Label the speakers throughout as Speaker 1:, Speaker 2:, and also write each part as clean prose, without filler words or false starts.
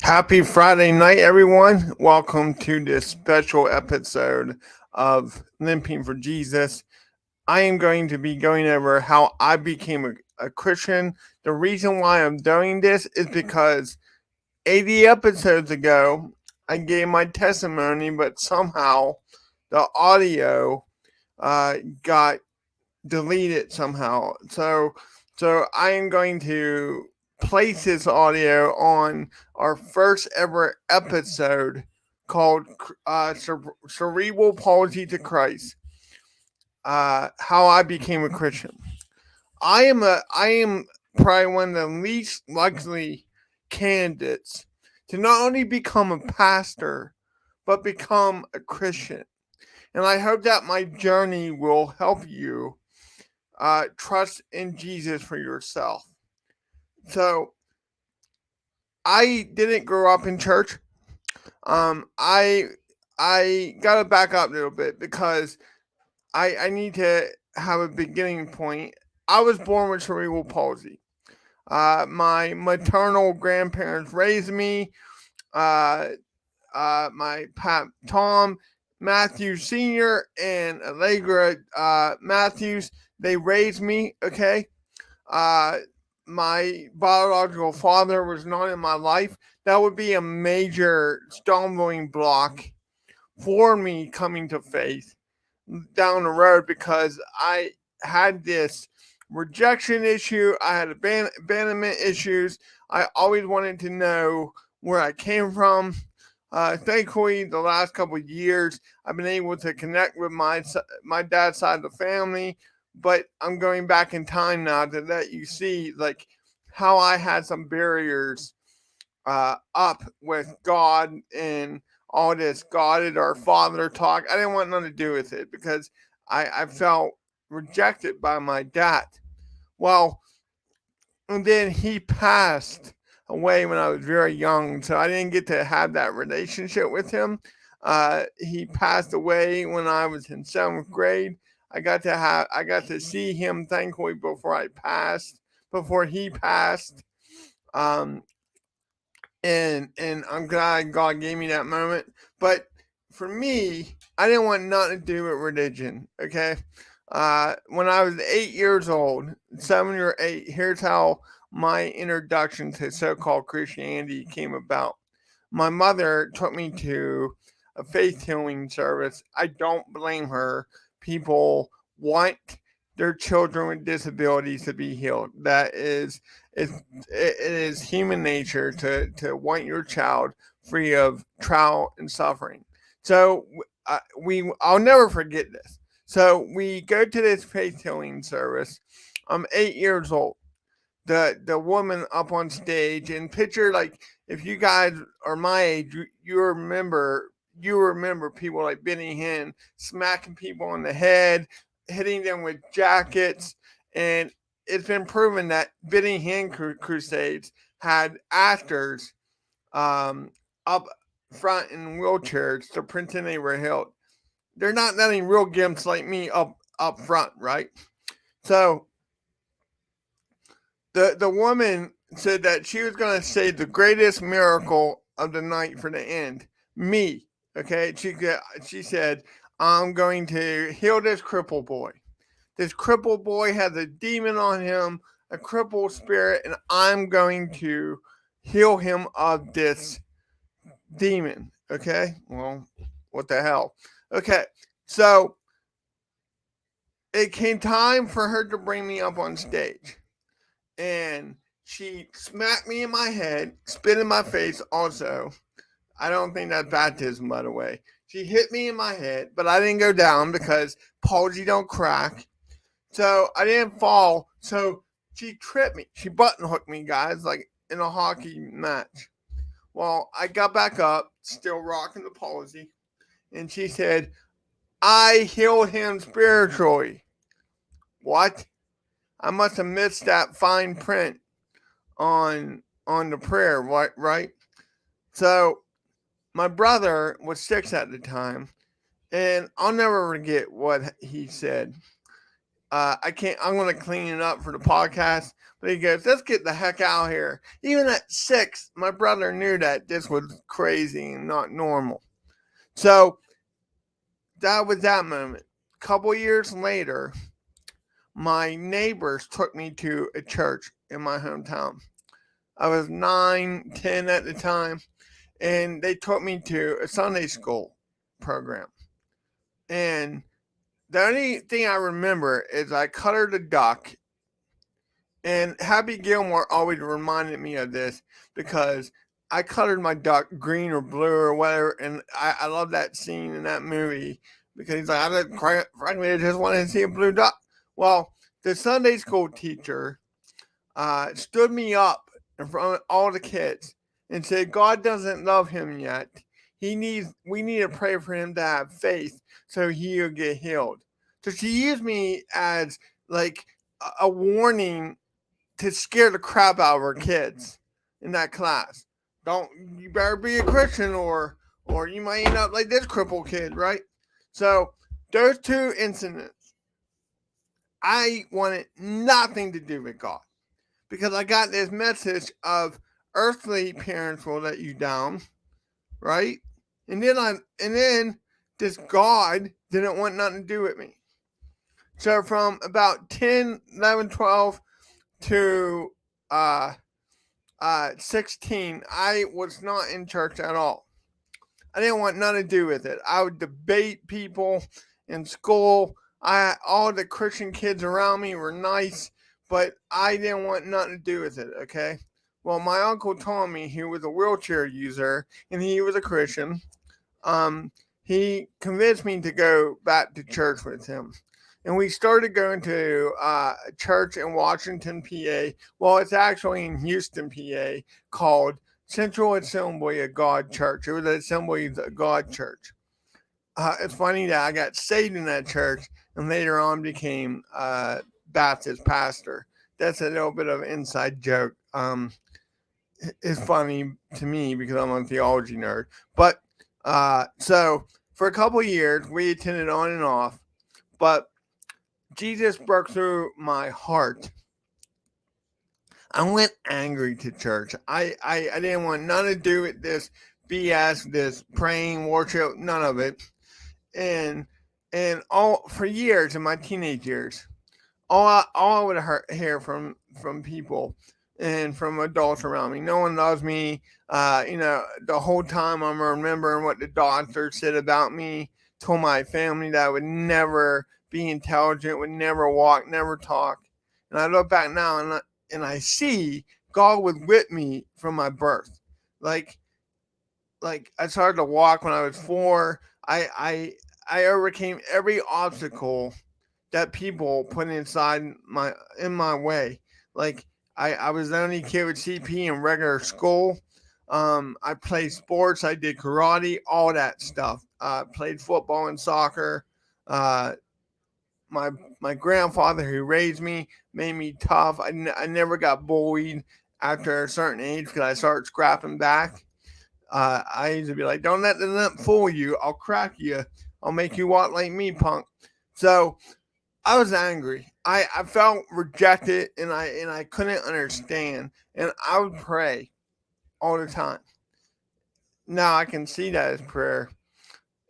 Speaker 1: Happy Friday night, everyone. Welcome to this special episode of Limping for Jesus. I am going to be going over how I became a Christian. The reason why I'm doing this is because 80 episodes ago, I gave my testimony, but somehow the audio got deleted somehow. So I am going to place this audio on our first ever episode called Cerebral Palsy to Christ. How I became a Christian. I am probably one of the least likely candidates to not only become a pastor, but become a Christian. And I hope that my journey will help you trust in Jesus for yourself. So I didn't grow up in church. I gotta back up a little bit because I need to have a beginning point. I was born with cerebral palsy. My maternal grandparents raised me. Uh, my Tom Matthews Sr. and Allegra Matthews, they raised me, okay? Uh, my biological father was not in my life. That would be a major stumbling block for me coming to faith down the road because I had this rejection issue. I had abandonment issues. I always wanted to know where I came from. Thankfully, the last couple of years, I've been able to connect with my dad's side of the family. But I'm going back in time now to let you see like how I had some barriers up with God and all this God is our Father talk. I didn't want nothing to do with it because I felt rejected by my dad. Well, and then he passed away when I was very young, so I didn't get to have that relationship with him. He passed away when I was in seventh grade. I got to see him thankfully before he passed. Um, and I'm glad God gave me that moment. But for me, I didn't want nothing to do with religion. Okay, when I was 8 years old, 7 or 8, here's how my introduction to so-called Christianity came about. My mother took me to a faith healing service. I don't blame her. People want their children with disabilities to be healed. That is it is human nature to want your child free of trial and suffering. So I'll never forget this. So we go to this faith healing service. I'm 8 years old. The woman up on stage and picture like if you guys are my age, you remember people like Benny Hinn smacking people on the head, hitting them with jackets, and it's been proven that Benny Hinn crusades had actors up front in wheelchairs to pretend they were healed. They're not letting real gimps like me up front, right? So the woman said that she was going to say the greatest miracle of the night for the end. Me, okay? She said, I'm going to heal this crippled boy. This crippled boy has a demon on him, a crippled spirit, and I'm going to heal him of this demon. Okay? Well, what the hell? Okay, so it came time for her to bring me up on stage. And she smacked me in my head, spit in my face also. I don't think that's baptism, by the way. She hit me in my head, but I didn't go down because palsy don't crack. So I didn't fall. So she tripped me. She button hooked me, guys, like in a hockey match. Well, I got back up, still rocking the palsy, and she said, I healed him spiritually. What? I must have missed that fine print on the prayer, right? So my brother was 6 at the time, and I'll never forget what he said. I'm going to clean it up for the podcast. But he goes, let's get the heck out of here. Even at 6, my brother knew that this was crazy and not normal. So that was that moment. A couple years later, my neighbors took me to a church in my hometown. I was 9, 10 at the time, and they took me to a Sunday school program. And the only thing I remember is I colored a duck, and Happy Gilmore always reminded me of this because I colored my duck green or blue or whatever, and I love that scene in that movie because he's like, frankly, I just wanted to see a blue duck. Well, the Sunday school teacher stood me up in front of all the kids and said, God doesn't love him yet. We need to pray for him to have faith so he'll get healed. So she used me as like a warning to scare the crap out of her kids in that class. You better be a Christian or you might end up like this crippled kid, right? So those two incidents, I wanted nothing to do with God because I got this message of earthly parents will let you down, right? And then this God didn't want nothing to do with me. So from about 10, 11, 12 to 16, I was not in church at all. I didn't want nothing to do with it. I would debate people in school. All the Christian kids around me were nice, but I didn't want nothing to do with it, okay? Well, my uncle Tommy, he was a wheelchair user, and he was a Christian. He convinced me to go back to church with him. And we started going to a church in Washington, PA. Well, it's actually in Houston, PA, called Central Assembly of God Church. It was an Assembly of God church. It's funny that I got saved in that church and later on became a Baptist pastor. That's a little bit of an inside joke. It's funny to me because I'm a theology nerd. But so for a couple of years, we attended on and off. But Jesus broke through my heart. I went angry to church. I didn't want nothing to do with this BS, this praying, worship, none of it. And all for years in my teenage years, all I would hear from people and from adults around me. No one loves me. The whole time I'm remembering what the doctor said about me. Told my family that I would never be intelligent, would never walk, never talk. And I look back now and I see God was with me from my birth. Like I started to walk when I was 4. I overcame every obstacle that people put in my way. Like I was the only kid with CP in regular school. I played sports. I did karate, all that stuff. Played football and soccer. Uh, my grandfather who raised me made me tough. I never got bullied after a certain age because I started scrapping back. I used to be like, don't let them fool you. I'll crack you. I'll make you walk like me, punk. So I was angry. I felt rejected and I couldn't understand. And I would pray all the time. Now I can see that as prayer.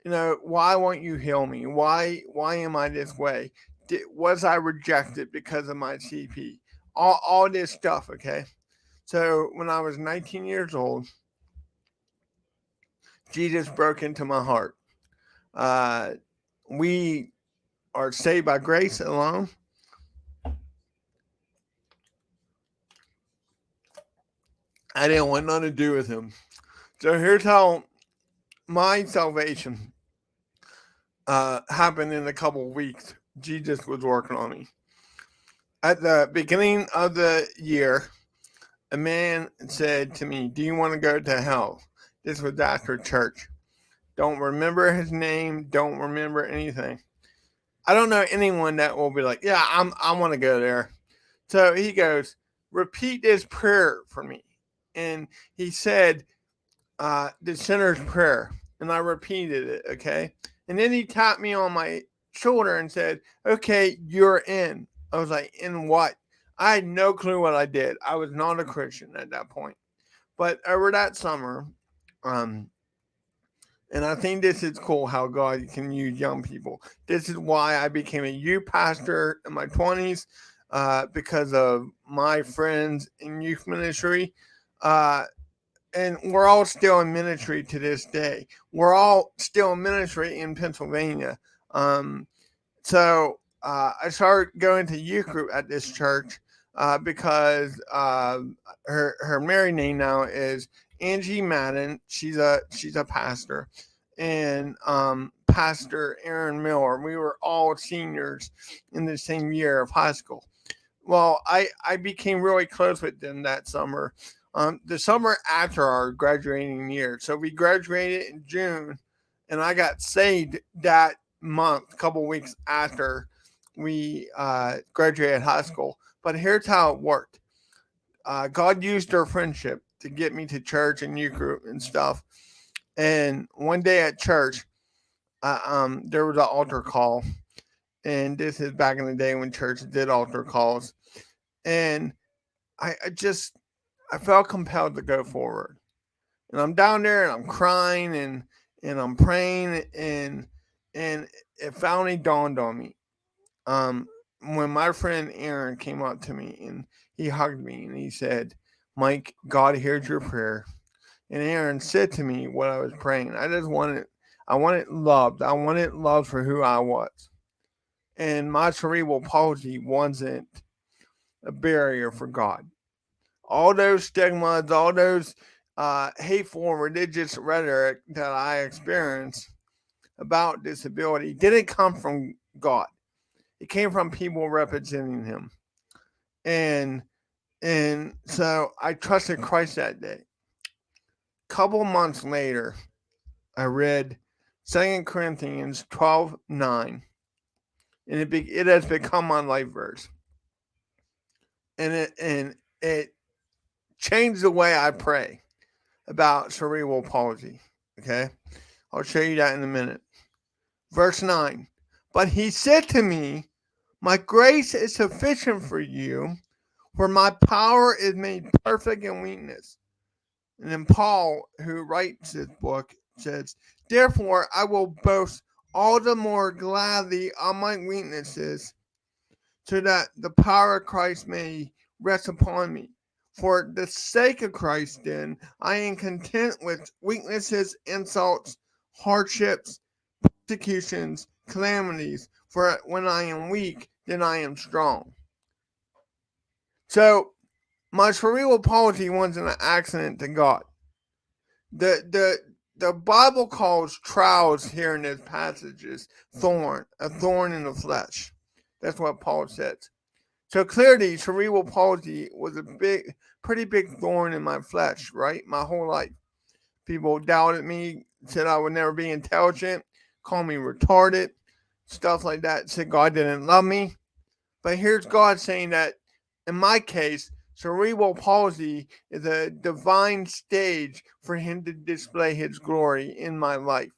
Speaker 1: Why won't you heal me? Why am I this way? Was I rejected because of my CP? All this stuff, okay? So when I was 19 years old, Jesus broke into my heart. We are saved by grace alone. I didn't want nothing to do with him. So here's how my salvation happened in a couple of weeks. Jesus was working on me. At the beginning of the year, a man said to me, do you want to go to hell? This was after church. Don't remember his name. Don't remember anything. I don't know anyone that will be like, yeah, I want to go there. So he goes, repeat this prayer for me. And he said, the sinner's prayer. And I repeated it, okay? And then he tapped me on my shoulder and said, "Okay, you're in." I was like, "In what?" I had no clue what I did. I was not a Christian at that point. But over that summer, um, and I think this is cool how God can use young people. This is why I became a youth pastor in my 20s, because of my friends in youth ministry. Uh, and we're all still in ministry to this day. We're all still in ministry in Pennsylvania. Um, so I started going to youth group at this church because her married name now is Angie Madden. She's a pastor, and Pastor Aaron Miller. We were all seniors in the same year of high school. Well, I became really close with them that summer. The summer after our graduating year. So we graduated in June, and I got saved that month, a couple weeks after we graduated high school. But here's how it worked. God used our friendship to get me to church and youth group and stuff. And one day at church, there was an altar call, and this is back in the day when church did altar calls. And I felt compelled to go forward. And I'm down there and I'm crying and I'm praying and it finally dawned on me. Um when my friend Aaron came up to me and he hugged me and he said, "Mike, God hears your prayer." And Aaron said to me what I was praying. I wanted loved. I wanted love for who I was. And my cerebral palsy wasn't a barrier for God. All those stigmas, all those hateful and religious rhetoric that I experienced about disability didn't come from God. It came from people representing Him, and so I trusted Christ that day. Couple months later, I read 2 Corinthians 12:9, and it has become my life verse, and it changed the way I pray about cerebral palsy. Okay, I'll show you that in a minute. Verse 9. But he said to me, "My grace is sufficient for you, for my power is made perfect in weakness." And then Paul, who writes this book, says, "Therefore I will boast all the more gladly on my weaknesses, so that the power of Christ may rest upon me. For the sake of Christ, then, I am content with weaknesses, insults, hardships, persecutions, calamities. For when I am weak, then I am strong." So, my cerebral palsy wasn't an accident to God. The Bible calls trials here in this passages a thorn in the flesh. That's what Paul says. So clearly, cerebral palsy was pretty big thorn in my flesh, right? My whole life. People doubted me, said I would never be intelligent, called me retarded, stuff like that, said God didn't love me. But here's God saying that in my case, cerebral palsy is a divine stage for Him to display His glory in my life.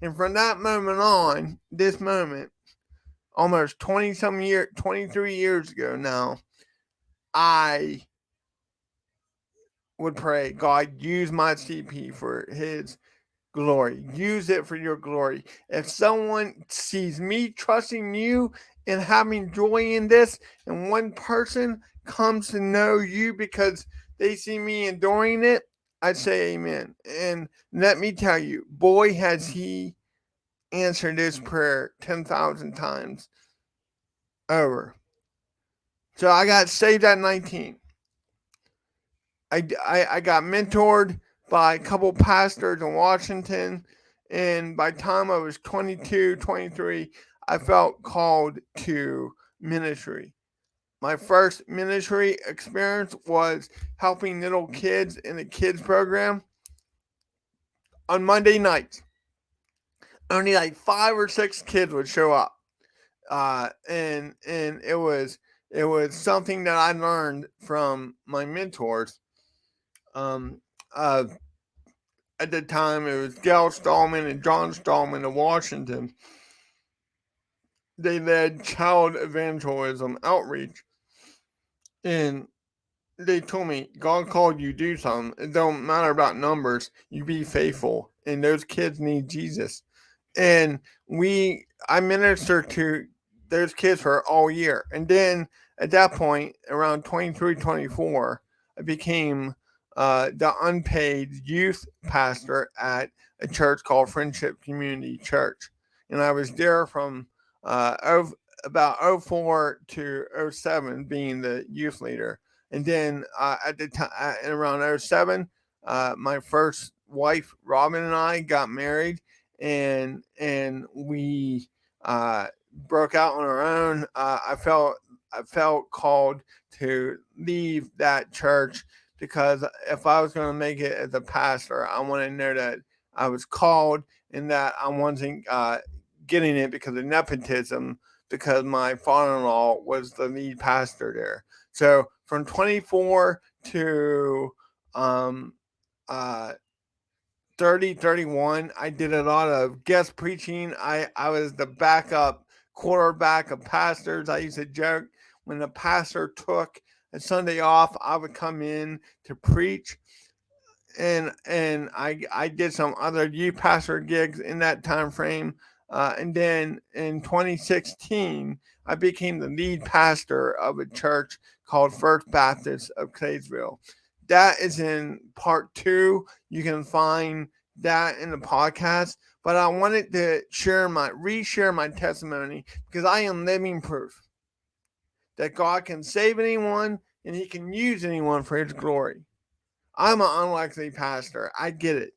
Speaker 1: And from that moment on, this moment, almost 23 years ago now, I would pray, "God, use my CP for His glory. Use it for your glory." If someone sees me trusting you and having joy in this, and one person comes to know you because they see me enduring it, I'd say amen. And let me tell you, boy, has He answered this prayer 10,000 times over. So I got saved at 19. I got mentored by a couple pastors in Washington. And by the time I was 22, 23, I felt called to ministry. My first ministry experience was helping little kids in a kids program on Monday nights. Only like 5 or 6 kids would show up. And it was something that I learned from my mentors. Um, uh, at the time, it was Gail Stallman and John Stallman of Washington. they led child evangelism outreach, and they told me God called you to do something. It don't matter about numbers. You be faithful, and those kids need Jesus. And I ministered to those kids for all year, and then at that point, around 23, 24, I became the unpaid youth pastor at a church called Friendship Community Church, and I was there from about '04 to '07, being the youth leader. And then at the time, around '07, my first wife Robin and I got married, and we broke out on our own. I felt called to leave that church, because if I was going to make it as a pastor, I wanted to know that I was called, and that I wasn't getting it because of nepotism, because my father-in-law was the lead pastor there. So from 24 to um, uh, 30, 31, I did a lot of guest preaching. I was the backup quarterback of pastors. I used to joke, when the pastor took a Sunday off, I would come in to preach. And I did some other youth pastor gigs in that time frame. And then in 2016, I became the lead pastor of a church called First Baptist of Claysville. That is in part two. You can find that in the podcast. But I wanted to reshare my testimony, because I am living proof that God can save anyone and He can use anyone for His glory. I'm an unlikely pastor. I get it.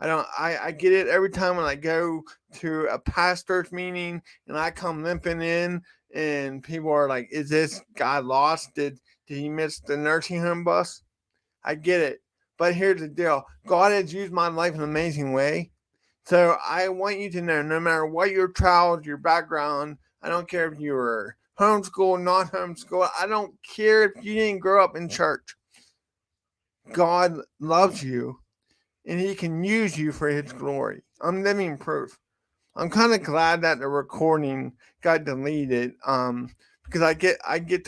Speaker 1: I get it every time when I go to a pastor's meeting and I come limping in, and people are like, "Is this guy lost? Did he miss the nursing home bus?" I get it. But here's the deal. God has used my life in an amazing way. So I want you to know, no matter what your child, your background, I don't care if you were homeschooled, not homeschooled, I don't care if you didn't grow up in church. God loves you, and He can use you for His glory. I'm living proof. I'm kind of glad that the recording got deleted, because I got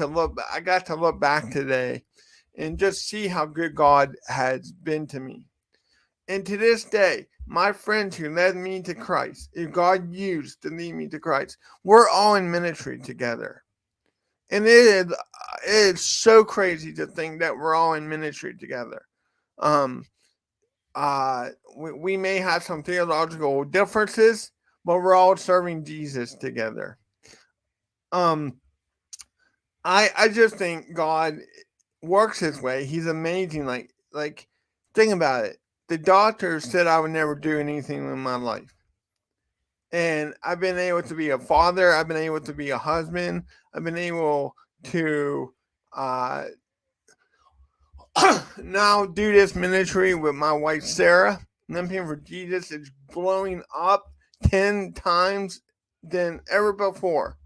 Speaker 1: to look back today and just see how good God has been to me. And to this day, my friends who led me to Christ, who God used to lead me to Christ, we're all in ministry together. And it is so crazy to think that we're all in ministry together. Um, we may have some theological differences, but we're all serving Jesus together. Um, I just think God works His way. He's amazing. Like think about it. The doctor said I would never do anything in my life, and I've been able to be a father. I've been able to be a husband. I've been able to uh, now do this ministry with my wife Sarah. Limping for Jesus is blowing up 10 times than ever before.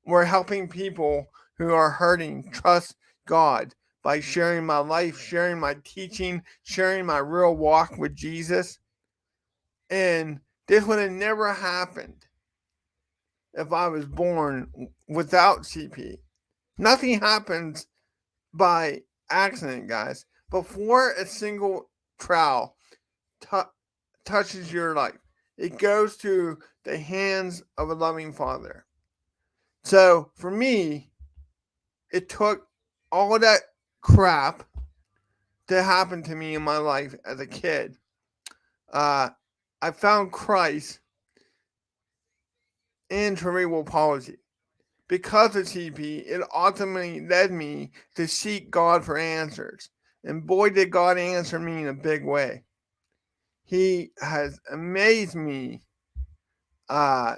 Speaker 1: We're helping people who are hurting trust God by sharing my life, sharing my teaching, sharing my real walk with Jesus. And this would have never happened if I was born without CP. Nothing happens by accident, guys. Before a single trial t- touches your life, it goes to the hands of a loving Father. So for me, it took all that crap to happen to me in my life as a kid. Uh, I found Christ in cerebral palsy. Because of CP, it ultimately led me to seek God for answers. And boy, did God answer me in a big way. He has amazed me uh,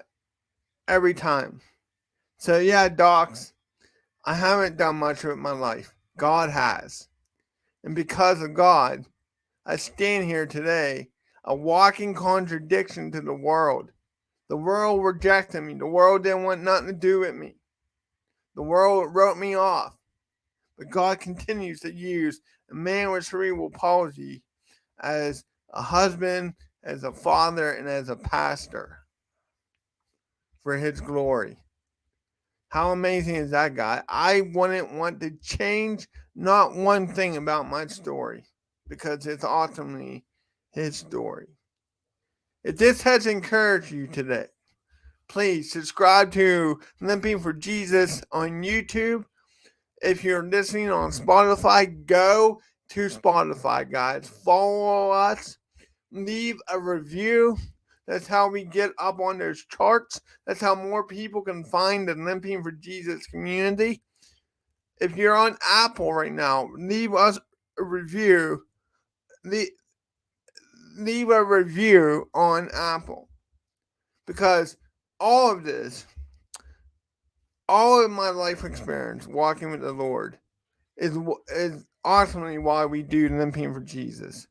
Speaker 1: every time. So, yeah, docs, I haven't done much with my life. God has. And because of God, I stand here today, a walking contradiction to the world. The world rejected me. The world didn't want nothing to do with me. The world wrote me off. But God continues to use a man with cerebral palsy as a husband, as a father, and as a pastor for His glory. How amazing is that guy? I wouldn't want to change not one thing about my story because it's ultimately his story. If this has encouraged you today, please subscribe to Limping for Jesus on YouTube. If you're listening on Spotify, go to Spotify, guys. Follow us. Leave a review. That's how we get up on those charts. That's how more people can find the Limping for Jesus community. If you're on Apple right now, leave us a review. Leave a review on Apple. Because all of this, all of my life experience walking with the Lord is ultimately why we do Limping for Jesus.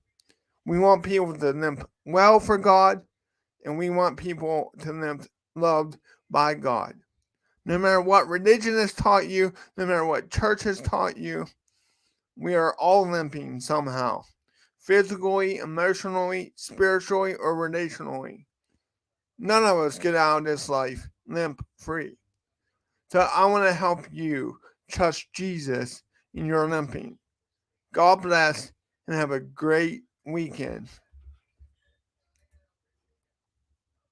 Speaker 1: We want people to limp well for God, and we want people to limp loved by God. No matter what religion has taught you, no matter what church has taught you, we are all limping somehow. Physically, emotionally, spiritually, or relationally. None of us get out of this life limp free. So I want to help you trust Jesus in your limping. God bless and have a great weekend.